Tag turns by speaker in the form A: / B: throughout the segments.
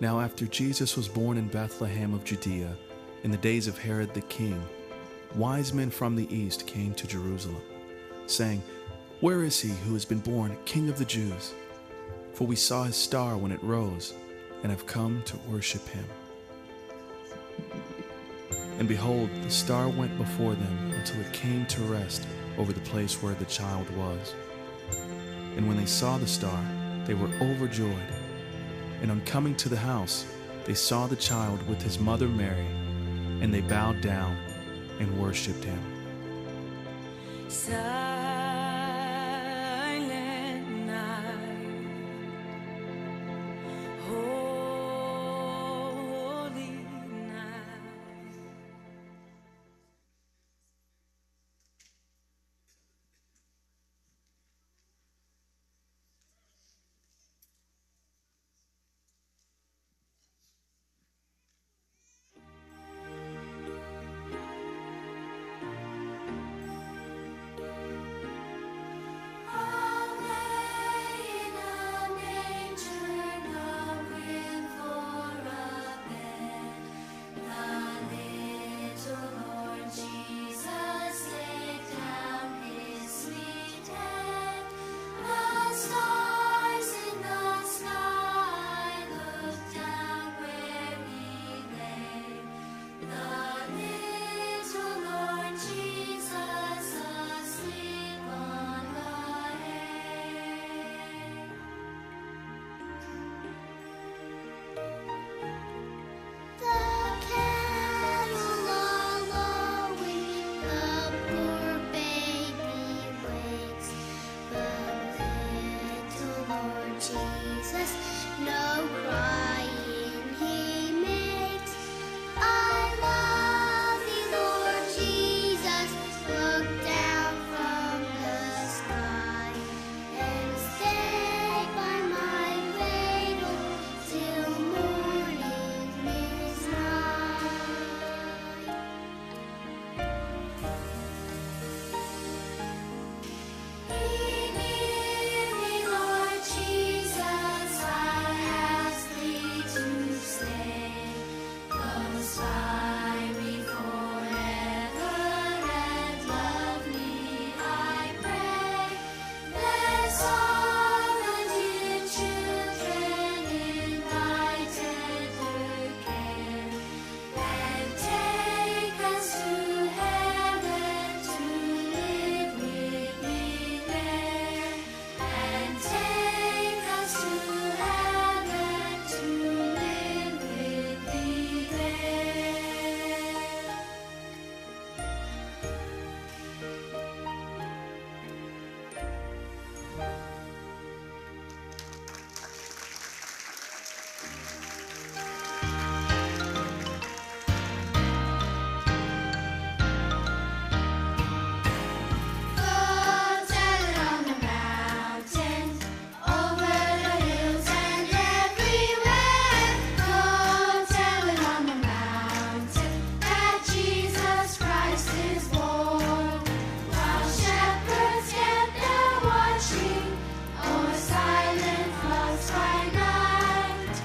A: Now after Jesus was born in Bethlehem of Judea, in the days of Herod the king, wise men from the east came to Jerusalem, saying, "Where is he who has been born King of the Jews? For we saw his star when it rose, and have come to worship him." And behold, the star went before them until it came to rest over the place where the child was. And when they saw the star, they were overjoyed. And on coming to the house, they saw the child with his mother Mary, and they bowed down and worshipped him.
B: Silent night, holy night.
C: Silent floods by night,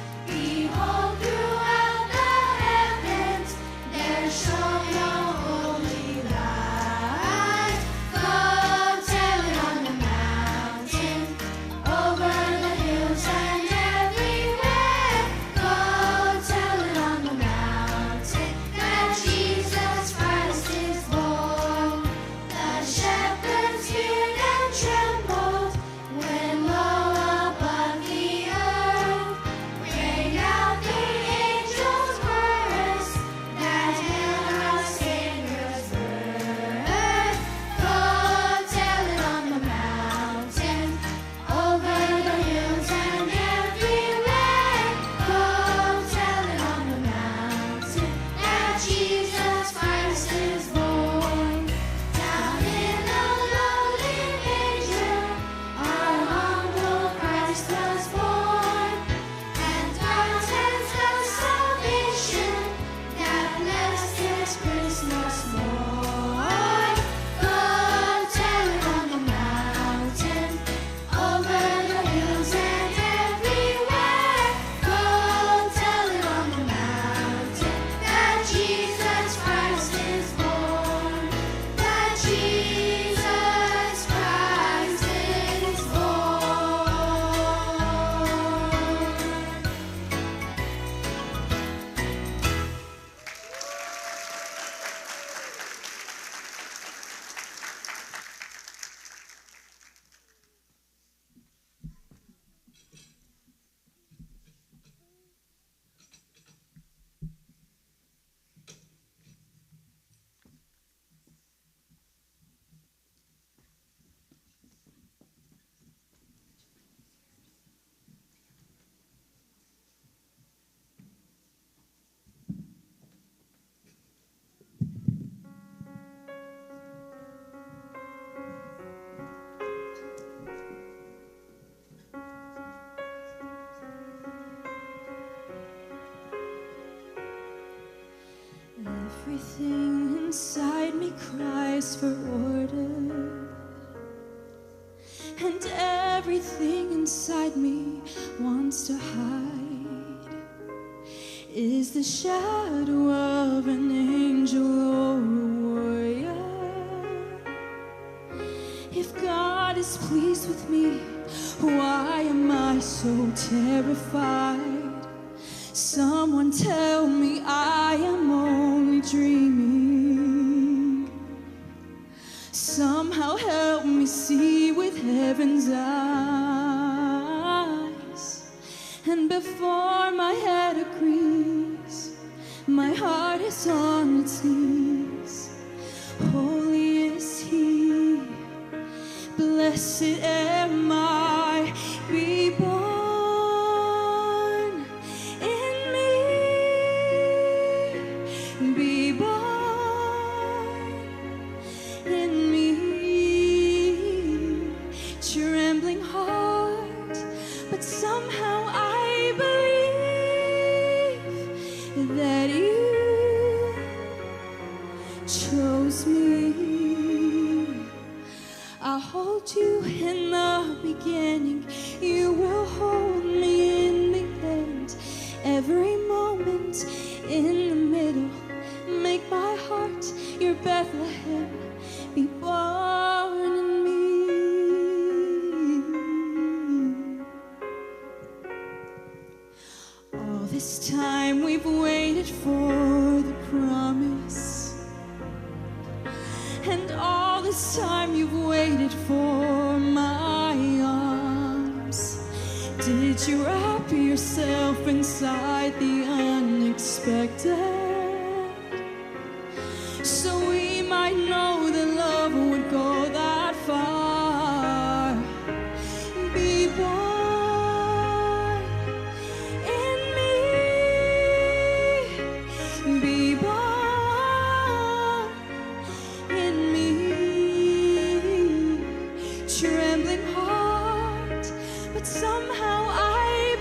C: Everything inside me cries for order, and everything inside me wants to hide. Is the shadow of an angel or a warrior? If God is pleased with me, why am I so terrified? Someone tell me I am only dreaming. Somehow help me see with heaven's eyes. And before my head agrees, my heart is on its knees. Holy is He, blessed am I, be born. Somehow I believe that you chose me. I'll hold you in the beginning, you will hold me in the end. Every moment in the middle, make my heart your Bethlehem, be born in me. All this time we've waited for the promise, and all this time you've waited for my arms. Did you wrap yourself inside the unexpected, so we might know that love would go that far? Be born in me, be born in me. Trembling heart, but somehow I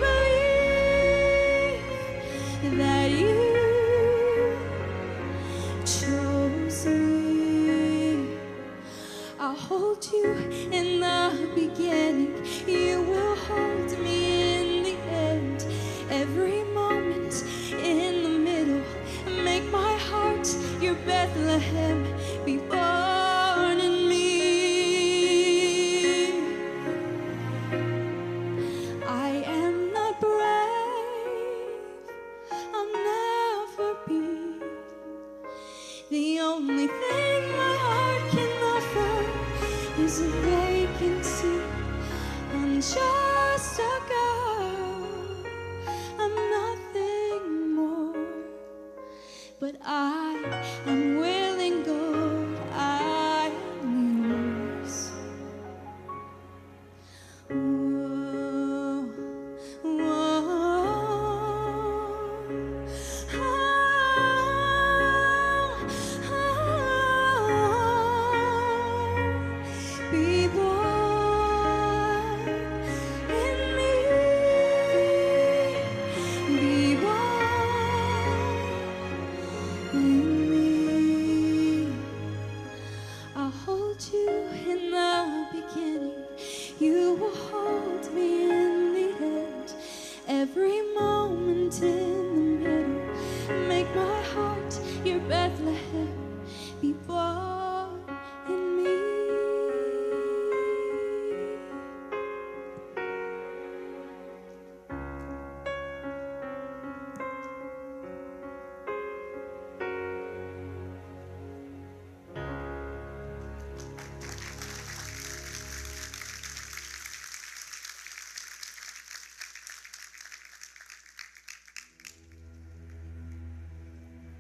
C: believe that you chose me. I'll hold you in the beginning, you will hold me in the end. Every moment in the middle, make my heart your Bethlehem, be born in me. I am not brave, I'll never be. The only thing my heart can offer is a vacancy. I'm just a girl, I'm nothing more, but I am willing, God, I am yours. Whoa, be born in me, be born in me. I'll hold you in the beginning, you will hold me in the end. Every moment in the middle, make my heart your Bethlehem, be born in me.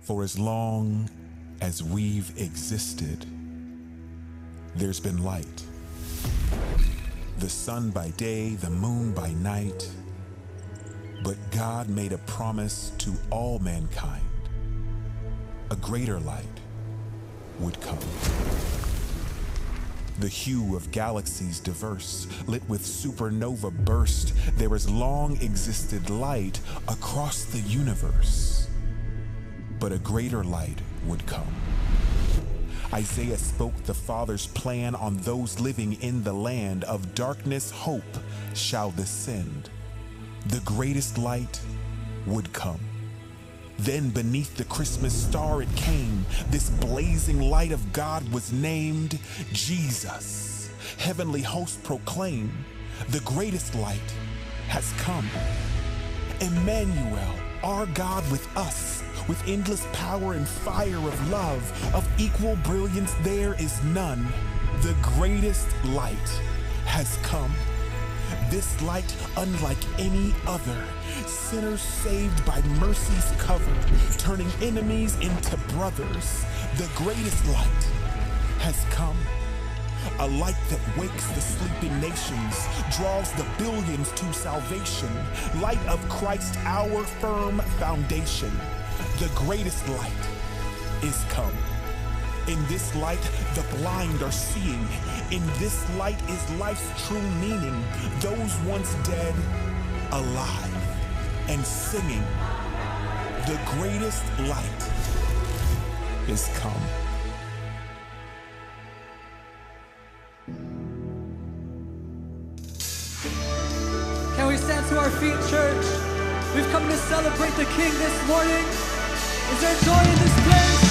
D: For as long as we've existed, there's been light. The sun by day, the moon by night. But God made a promise to all mankind. A greater light would come. The hue of galaxies diverse, lit with supernova burst, there has long existed light across the universe. But a greater light would come. Isaiah spoke the Father's plan on those living in the land of darkness. Hope shall descend. The greatest light would come. Then beneath the Christmas star it came. This blazing light of God was named Jesus. Heavenly hosts proclaim, the greatest light has come. Emmanuel, our God with us, with endless power and fire of love, of equal brilliance there is none. The greatest light has come. This light unlike any other, sinners saved by mercy's cover, turning enemies into brothers. The greatest light has come. A light that wakes the sleeping nations, draws the billions to salvation. Light of Christ, our firm foundation. The greatest light is come. In this light, the blind are seeing. In this light is life's true meaning. Those once dead, alive and singing. The greatest light is come.
E: Can we stand to our feet, church? We've come to celebrate the King this morning. Is there joy in this place?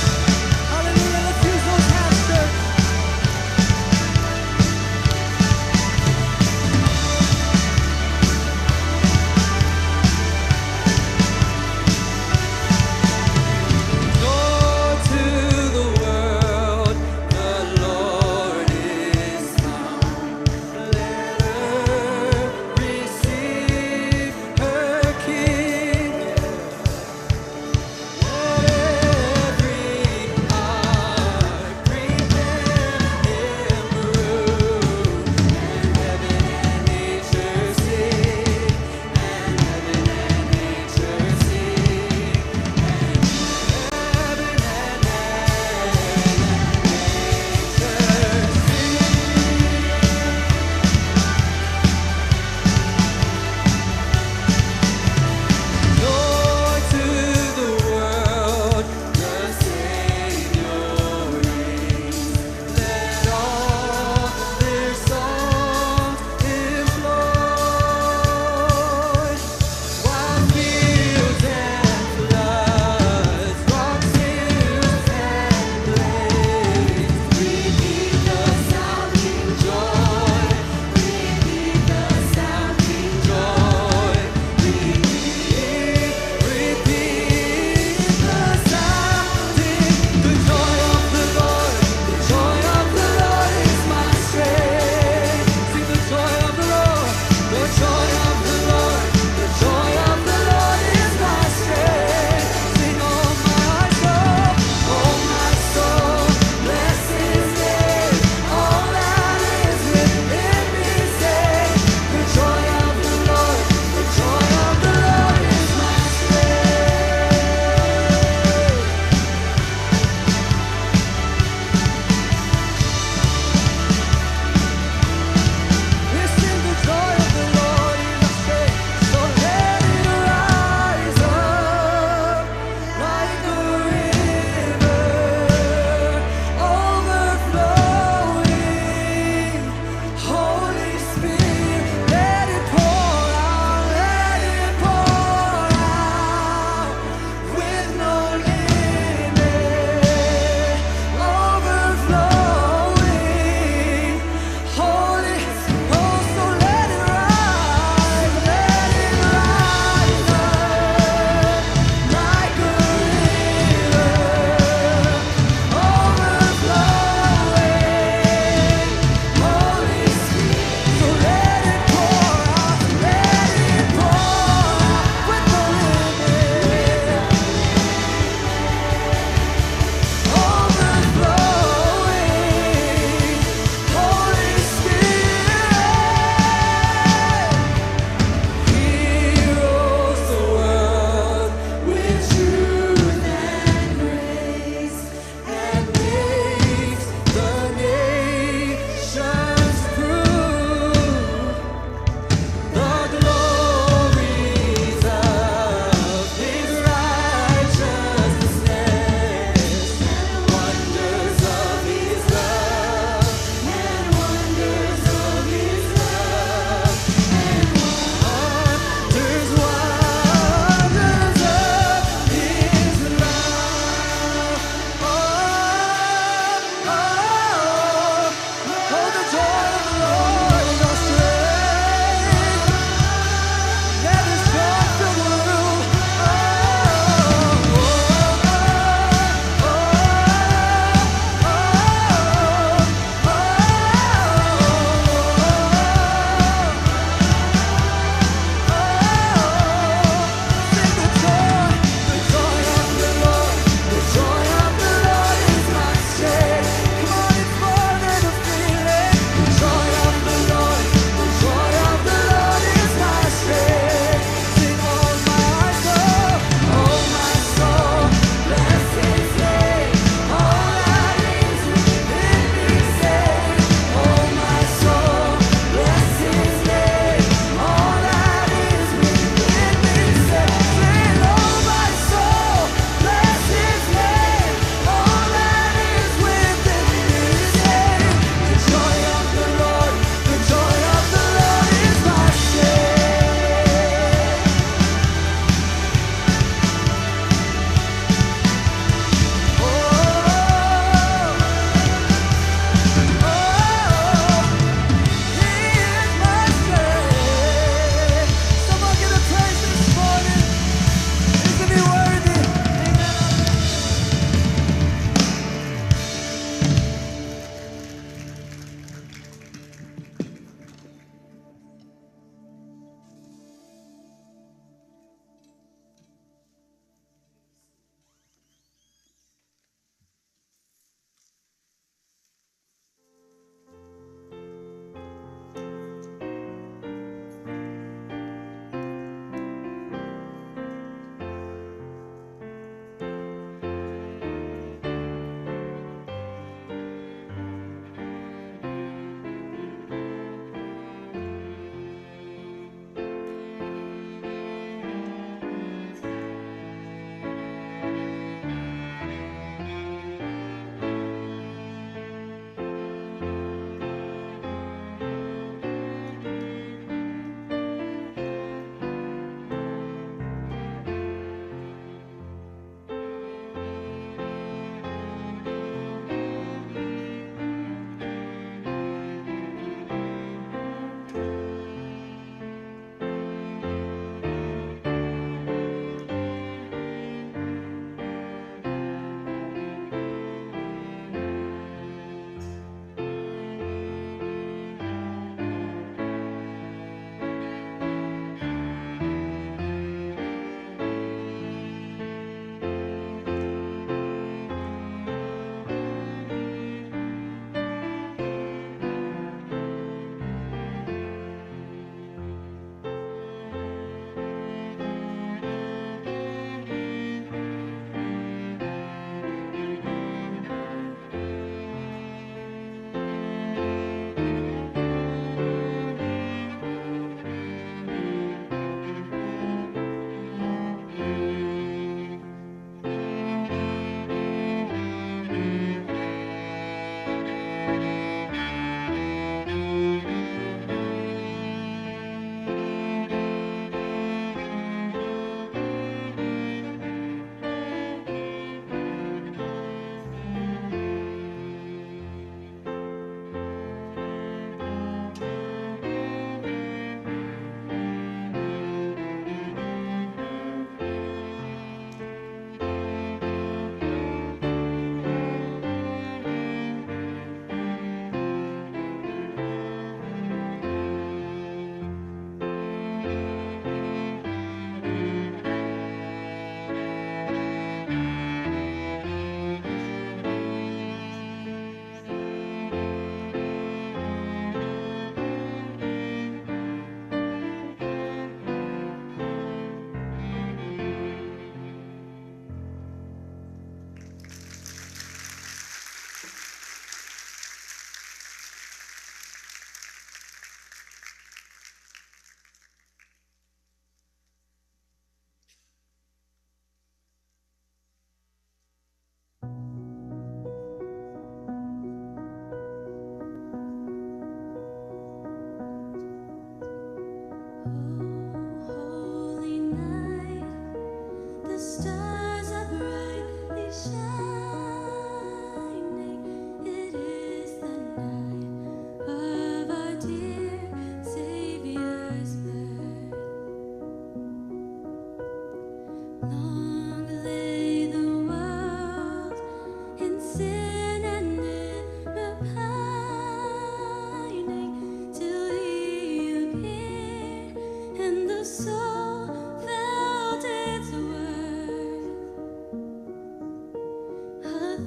E: Hallelujah. Let's use those hands, church.
B: Every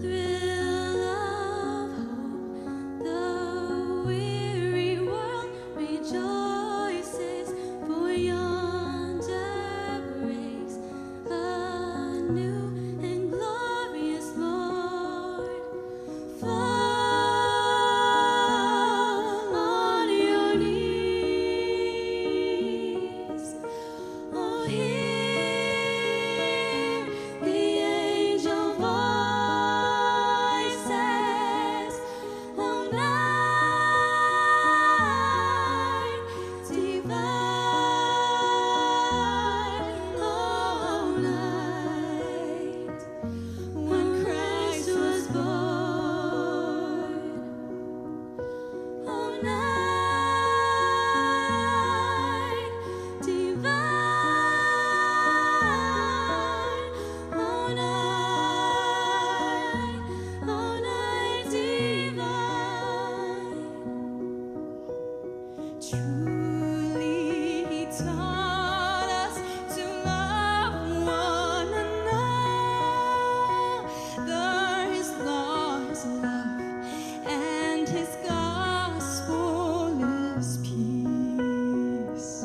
C: thrill of hope, the weary world rejoices, for yonder breaks a new and glorious morn. Fall on your knees. Oh, hear the angel voices. Oh, night divine. Oh, night when Christ was born. Oh, night divine. Oh, night divine. Truly he taught us to love one another. His law is love, and his gospel is peace.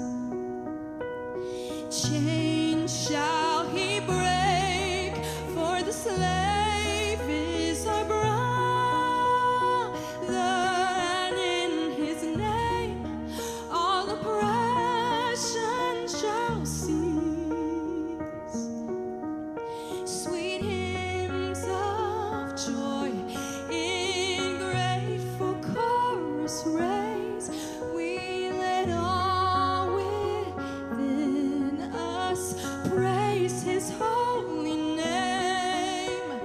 C: Chains shall he break, for the slave is our brother, and in his name all oppression shall cease. Sweet hymns of joy in grateful chorus raise. We let all within us praise his holy name.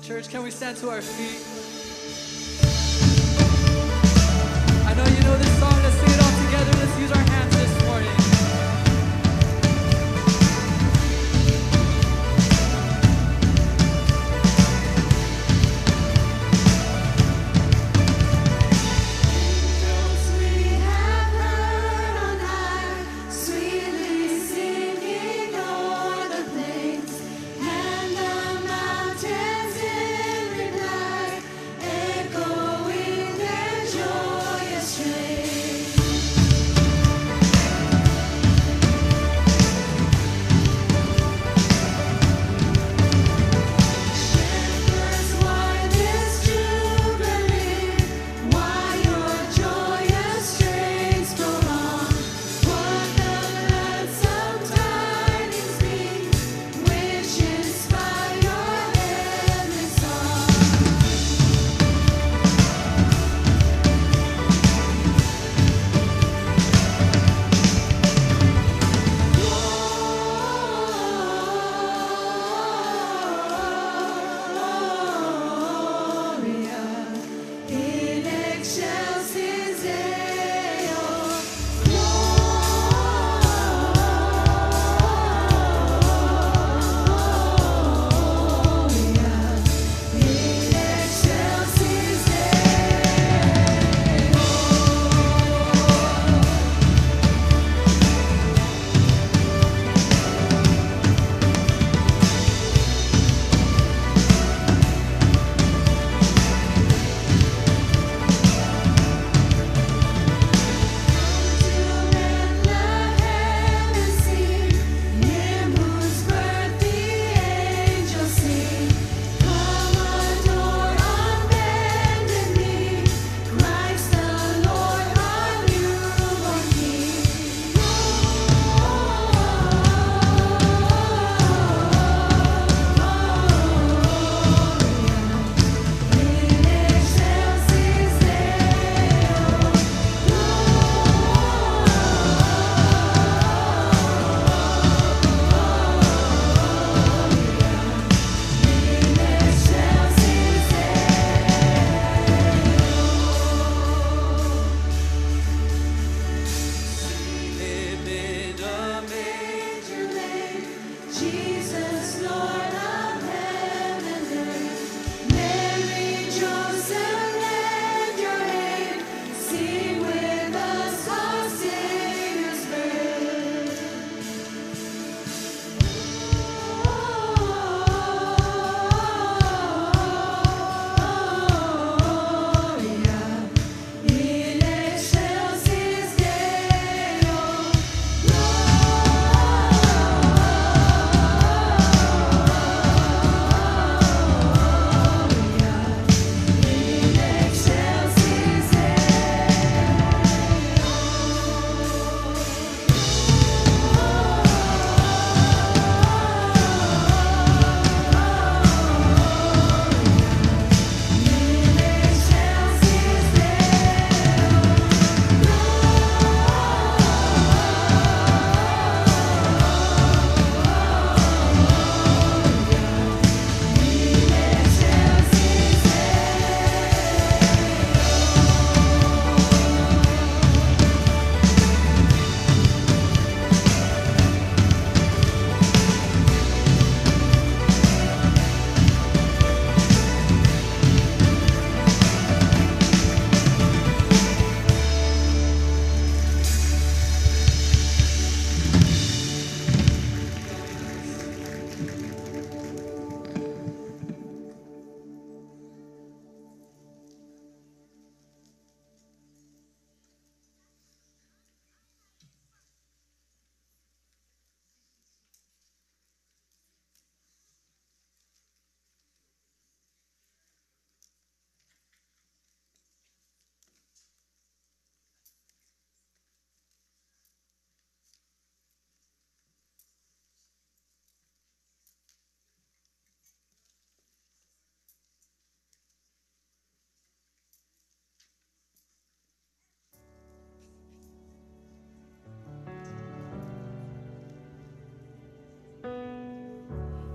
E: Church, can we stand to our feet? I know you know this song. Let's sing it all together. Let's use our hands this morning.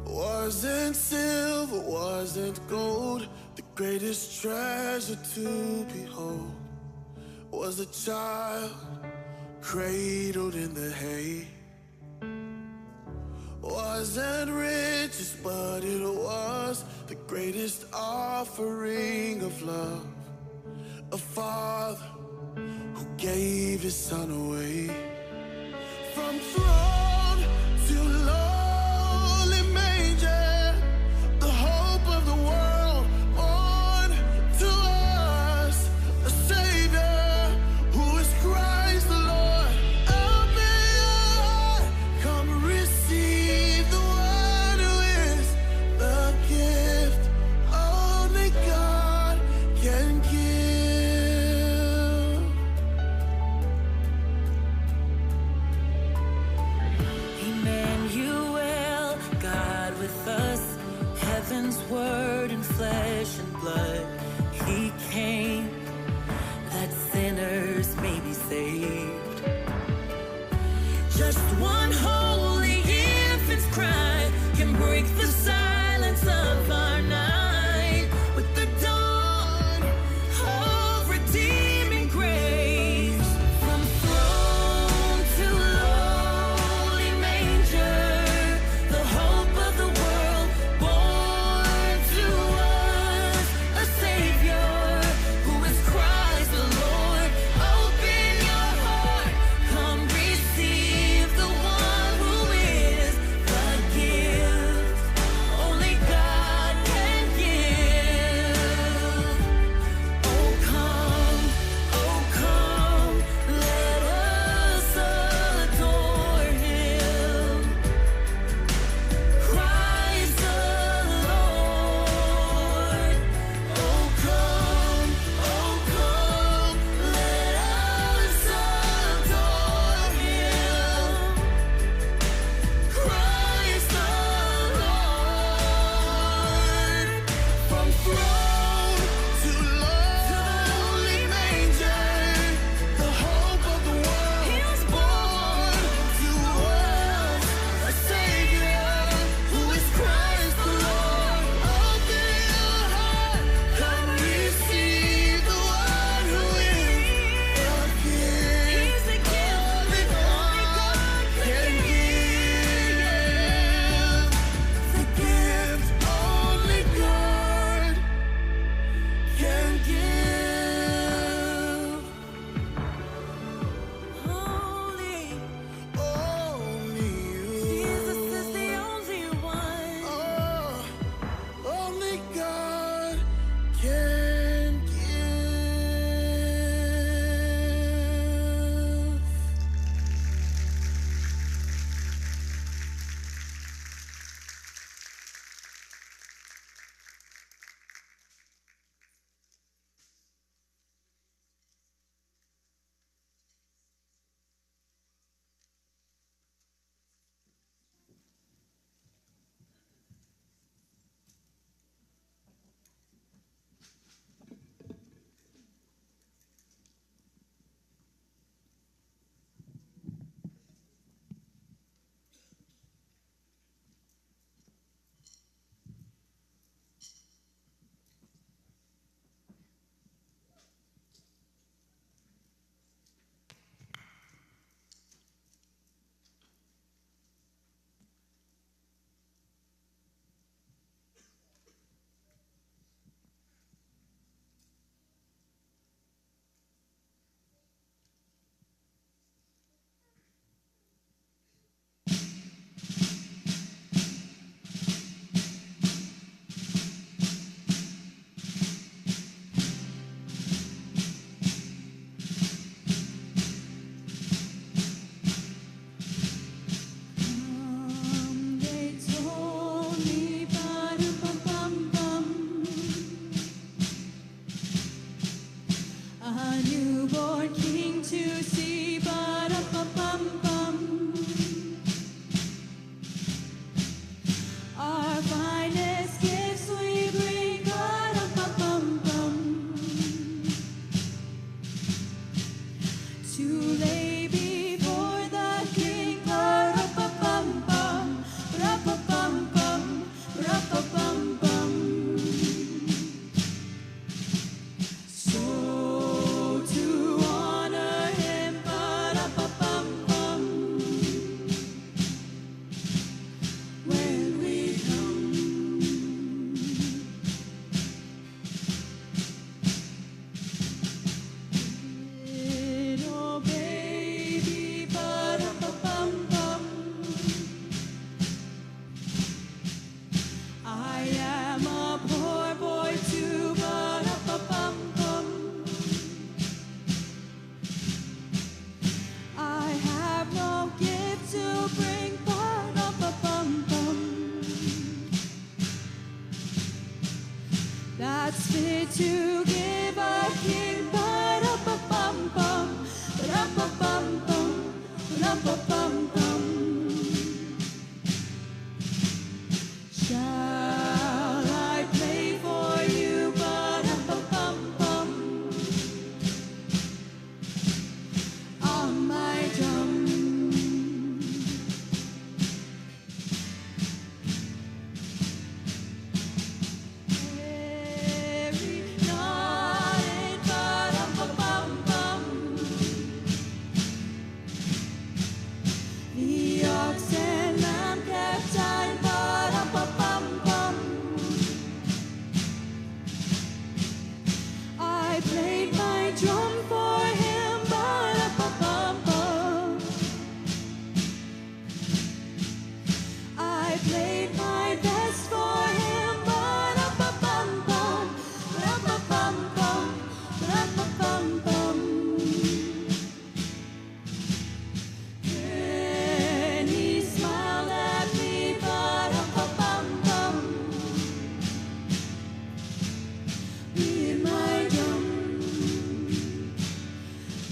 F: Wasn't silver silver wasn't gold. The greatest treasure to behold was a child cradled in the hay. Wasn't riches, but it was the greatest offering of love. A father who gave his son away. From throne to lowly manger, the hope of the world, born to us, a Savior who is Christ the Lord. Open your heart, come receive the one who is the gift only God can give.
B: Emmanuel, God with us, heaven's word in flesh and blood. He came that sinners may be saved. Just one holy infant's cry can break the silence of our night. With the dawn of redeeming grace, from throne to lowly manger, the hope of the world, born to us, a Savior who is Christ the Lord. Open your heart, come receive the one who is the gift only God can give. Oh come, let us adore Him, Christ the Lord. Oh come, let us adore Him, Christ the Lord. From throne to lowly manger, the hope of the world, He was born to us, a Savior who is Christ the Lord. Open your heart, come receive the one who is the gift. He's the gift only God can give. The gift only God can give. Only you. Jesus is the only one. Only God can give.
C: They told me, ba-dum-bum-bum-bum, a newborn king to see, ba-dum-bum-bum-bum. Our finest gifts we bring, ba-dum-bum-bum-bum, to lay before the king, ba-dum-bum-bum-bum, ba-dum-bum-bum-bum, ba-dum-bum-bum-bum. to give a king. Ba-da-ba-bum-bum, ba-da-ba-bum-bum, ba-da-ba-bum-bum. Shall I play for you? Ba-da-ba-bum-bum. On my drum. Every night, ba-da-ba-bum-bum. The ox and lamb kept time, ba-da-ba-bum-bum. I played my drum for him, ba-da-ba-bum-bum. I played my best for him, ba-da-ba-bum-bum, ba-da-ba-bum-bum, ba-da-ba-bum-bum. Then he smiled at me, ba-da-ba-bum-bum. Me and my drum,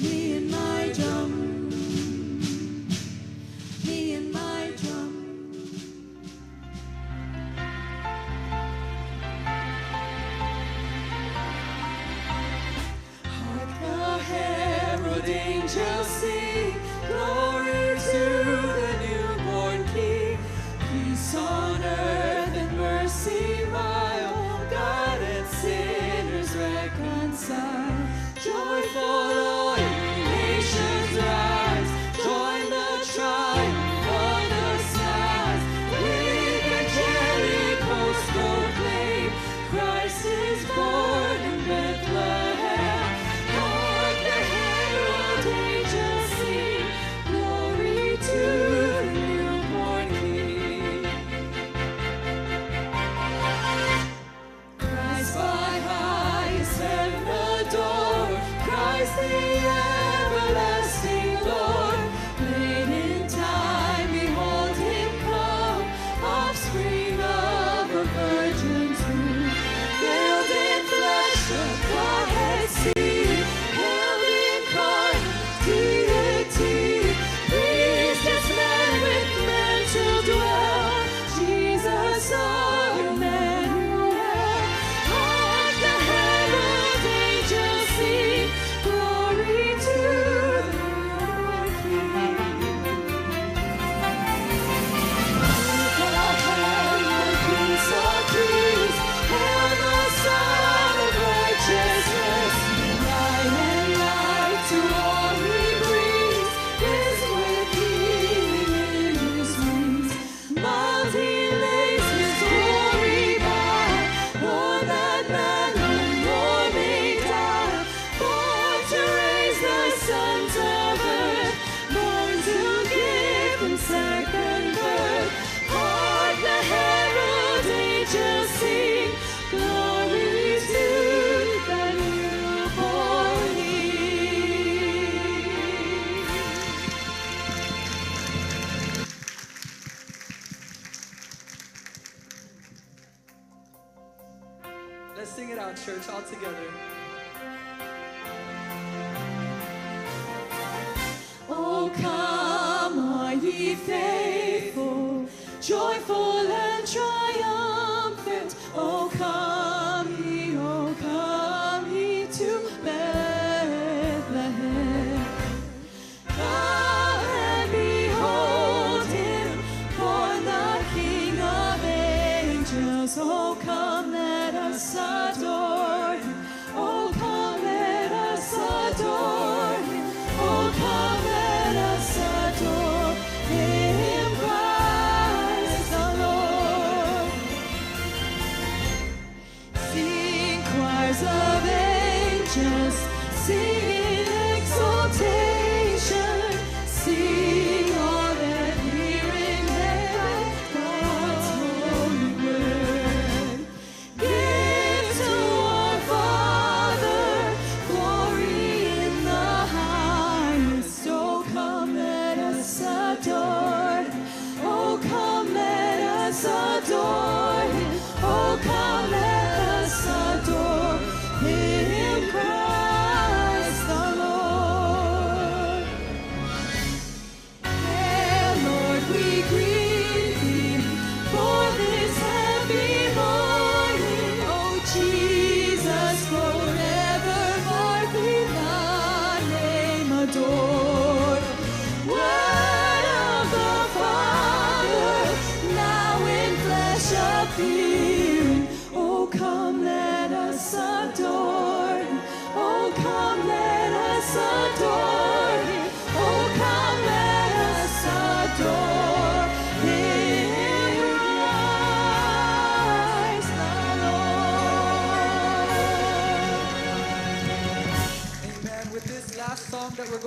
C: me and my drum, me and my drum. Hark the herald angels sing, glory to the newborn King. Peace on earth and mercy mild, God and sinners reconcile. Joyful all ye nations rise, join the triumph of the skies. With angelic hosts proclaim, Christ is born in Bethlehem. Hark the herald angels sing, glory to the newborn King. Christ by highest heaven adored, Christ the everlasting Lord. Late in time, behold him come, offspring of a virgin's womb. Veiled in flesh, the Godhead see, held incarnate, deity. Pleased as man with men to dwell, Jesus our Emmanuel. Hark the herald angels sing, glory to the newborn King. The herald Prince of Peace, hail the Son of Righteousness. Light and light to all he brings, is with healing in his wings. Mild he lays his glory by, Lord, that man no more may die. Born to raise the sons of earth, born to give them second birth. Hark the herald angels sing, glory to the newborn King.
E: Let's sing it out, church, all together.
C: Oh, come, all ye faithful, joyful and triumphant. Oh, come ye to Bethlehem. Come and behold him, born the King of angels. Oh, come, let us adore him. Oh, come, let us adore him. Oh, come, let us adore him, Christ the Lord.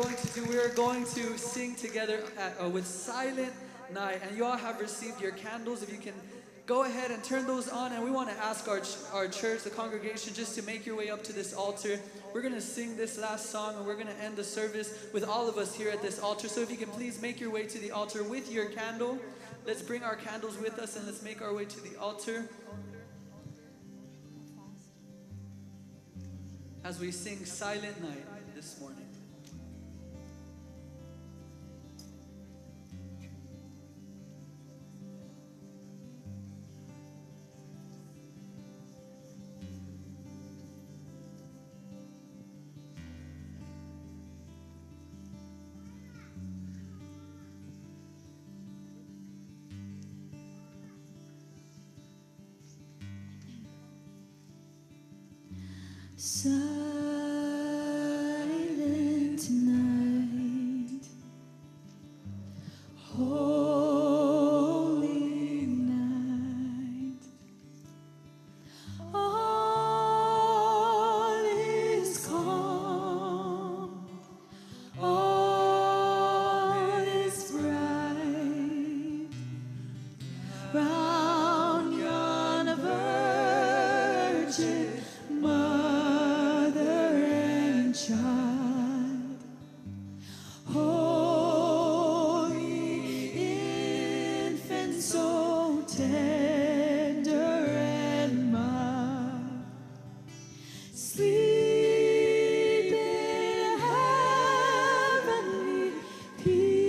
E: going to do, we are going to sing together with Silent Night. And you all have received your candles. If you can go ahead and turn those on. And we want to ask our church, the congregation, just to make your way up to this altar. We're going to sing this last song, and we're going to end the service with all of us here at this altar. So if you can please make your way to the altar with your candle. Let's bring our candles with us, and let's make our way to the altar as we sing Silent Night this morning.
C: Silent night, holy night, all is calm, all is bright, round yon virgin mother and child, holy infant, so tender and mild, sleep in heavenly peace,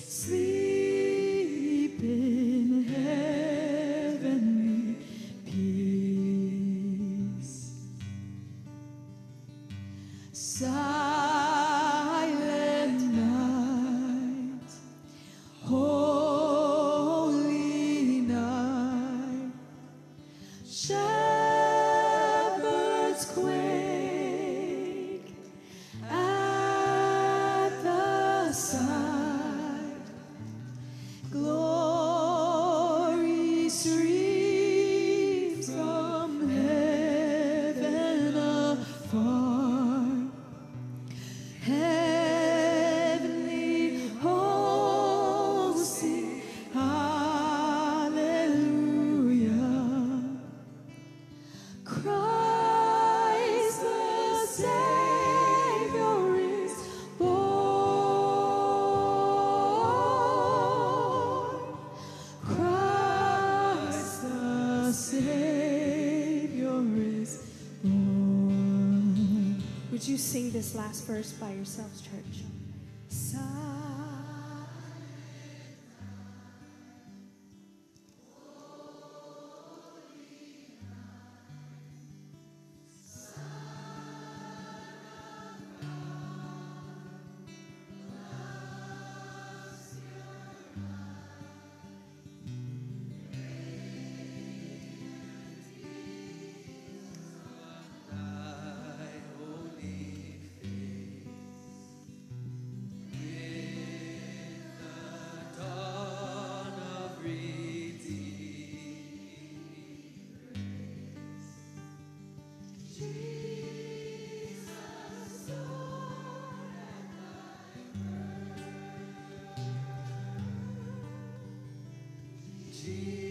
C: sleep in heavenly peace. Silent night, holy night, shepherds quake at the sight, glory streams from heaven afar, heavenly hosts sing hallelujah. Christ the Savior is born. Christ the Savior is born.
G: Would you sing this last verse by yourselves, church?
C: Jesus.